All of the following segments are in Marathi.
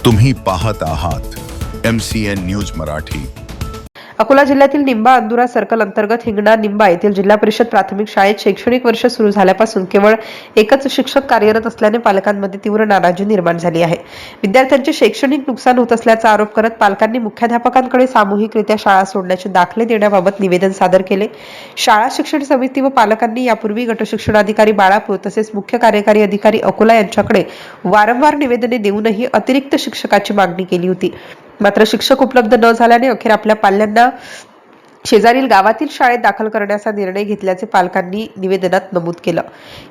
तुम्ही पाहत आहात MCN न्यूज मराठी। अकोला जिल्ह्यातील निंबा अंदुरा सर्कल अंतर्गत हिंगणा निंबा येथील जिल्हा परिषद प्राथमिक शाळेत शैक्षणिक वर्ष सुरू झाल्यापासून केवळ एकच शिक्षक कार्यरत असल्याने पालकांमध्ये तीव्र नाराजी निर्माण झाली आहे। विद्यार्थ्यांचे शैक्षणिक नुकसान होत असल्याचा आरोप करत पालकांनी मुख्याध्यापकांकडे सामूहिकरित्या शाळा सोडण्याचे दाखले देण्याबाबत निवेदन सादर केले। शाळा शिक्षण समिती व पालकांनी यापूर्वी गट शिक्षणाधिकारी बाळापूर तसेच मुख्य कार्यकारी अधिकारी अकोला यांच्याकडे वारंवार निवेदने देऊनही अतिरिक्त शिक्षकाची मागणी केली होती। मात्र शिक्षक उपलब्ध न झाल्याने अखेर आपल्या पाल्यांना शेजारील गावातील शाळेत दाखल करण्याचा निर्णय घेतल्याचे पालकांनी निवेदनात नमूद केलं।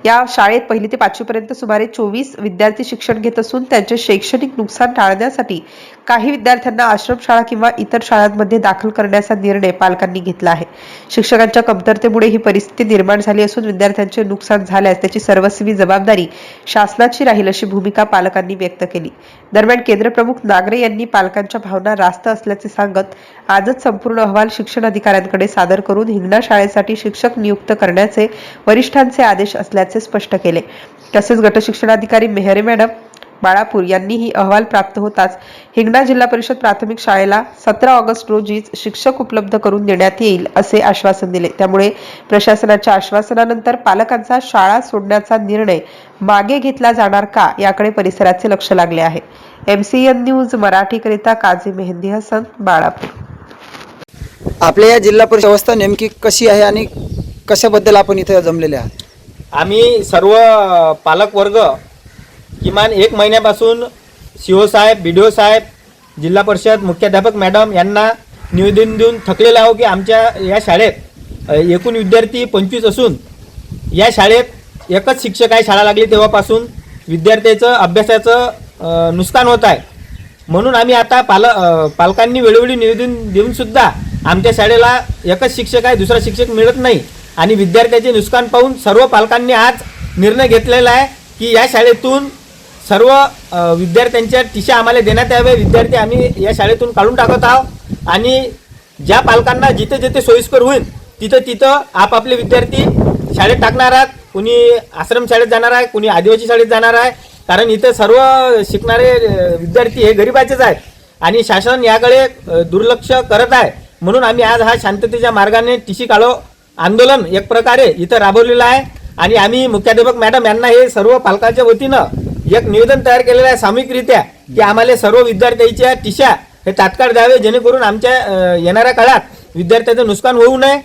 या शाळेत 1ली ते 5वी पर्यंत सुमारे 24 विद्यार्थी शिक्षण घेत असून त्यांचे शैक्षणिक नुकसान टाळण्यासाठी काही विद्यार्थ्यांना आश्रमशाळा किंवा इतर शाळांमध्ये दाखल करण्याचा निर्णय पालकांनी घेतला आहे। शिक्षकांच्या कमतरतेमुळे ही परिस्थिती निर्माण झाली असून विद्यार्थ्यांचे नुकसान झाल्यास त्याची सर्वस्वी जबाबदारी शासनाची राहील अशी भूमिका पालकांनी व्यक्त केली। दरम्यान केंद्र प्रमुख नागरे यांनी पालकांच्या भावना रास्त असल्याचे सांगत आजच संपूर्ण अहवाल शिक्षण अधिकाऱ्यांकडे सादर करून हिंगणा शाळेसाठी शिक्षक नियुक्त करण्याचे वरिष्ठांचे आदेश असल्याचे स्पष्ट केले। तसेच गट शिक्षणाधिकारी मेहरे मॅडम बाळापूर यांनीही अहवाल प्राप्त होताच हिंगणा जिल्हा परिषद प्राथमिक शाळेला 17 ऑगस्ट रोजीच शिक्षक उपलब्ध करून देण्यात येईल असे आश्वासन दिले। त्यामुळे प्रशासनाच्या आश्वासनानंतर पालकांचा शाळा सोडण्याचा निर्णय मागे घेतला जाणार का याकडे परिसराचे लक्ष लागले आहे। MCN न्यूज मराठीकरिता काझी मेहंदी हसन बाळापूर। आपल्या या जिल्हा परिषद व्यवस्था नेमकी कशी आहे आणि कशाबद्दल आपण इथे जमलेले आहात? आम्ही सर्व पालक वर्ग किमान 1 महिन्यापासून CO साहेब, BDO साहेब, जिल्हा परिषद मुख्याध्यापक मॅडम यांना निवेदन देऊन थकलेलो आहोत की आमच्या या शाळेत एकूण विद्यार्थी 25 असून या शाळेत एकच शिक्षक आहे। शाळा लागली तेव्हापासून विद्यार्थ्याचं अभ्यासाचं नुकसान होत आहे। म्हणून आम्ही आता पालकांनी वेळोवेळी निवेदन देऊन सुद्धा आमच्या शाळेला एकच शिक्षक आहे, दुसरा शिक्षक मिळत नाही आणि विद्यार्थ्याचे नुकसान पाहून सर्व पालकांनी आज निर्णय घेतलेला आहे की या शाळेतून सर्व विद्यार्थ्यांच्या टिशा आम्हाला देण्यात यावे। विद्यार्थी आम्ही या शाळेतून काढून टाकत आहोत आणि ज्या पालकांना जिथे जिथे सोयीस्कर होईल तिथं आपापले विद्यार्थी शाळेत टाकणार आहेत। कुणी आश्रम शाळेत जाणार आहे, कुणी आदिवासी शाळेत जाणार आहे, कारण इथे सर्व शिकणारे विद्यार्थी हे गरिबाचेच आहेत आणि शासन याकडे दुर्लक्ष करत आहे। म्हणून आम्ही आज हा शांततेच्या मार्गाने टिशी काढो आंदोलन एक प्रकारे इथं राबवलेलं आहे आणि आम्ही मुख्याध्यापक मॅडम यांना हे सर्व पालकांच्या वतीनं एक निवेदन तयार केलेलं आहे सामूहिकरित्या की आम्हाला सर्व विद्यार्थ्यांच्या टिशा हे तात्काळ द्यावे, जेणेकरून आमच्या येणाऱ्या काळात विद्यार्थ्यांचं नुकसान होऊ नये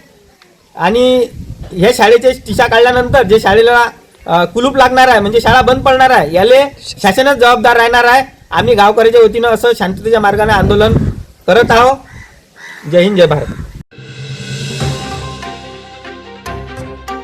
आणि हे शाळेचे टिशा काढल्यानंतर जे शाळेला कुलूप लागणार आहे म्हणजे शाळा बंद पडणार आहे याले शासनच जबाबदार राहणार आहे। आम्ही गावकऱ्याच्या वतीनं असं शांततेच्या मार्गाने आंदोलन करत आहोत। जय हिंद, जय भारत।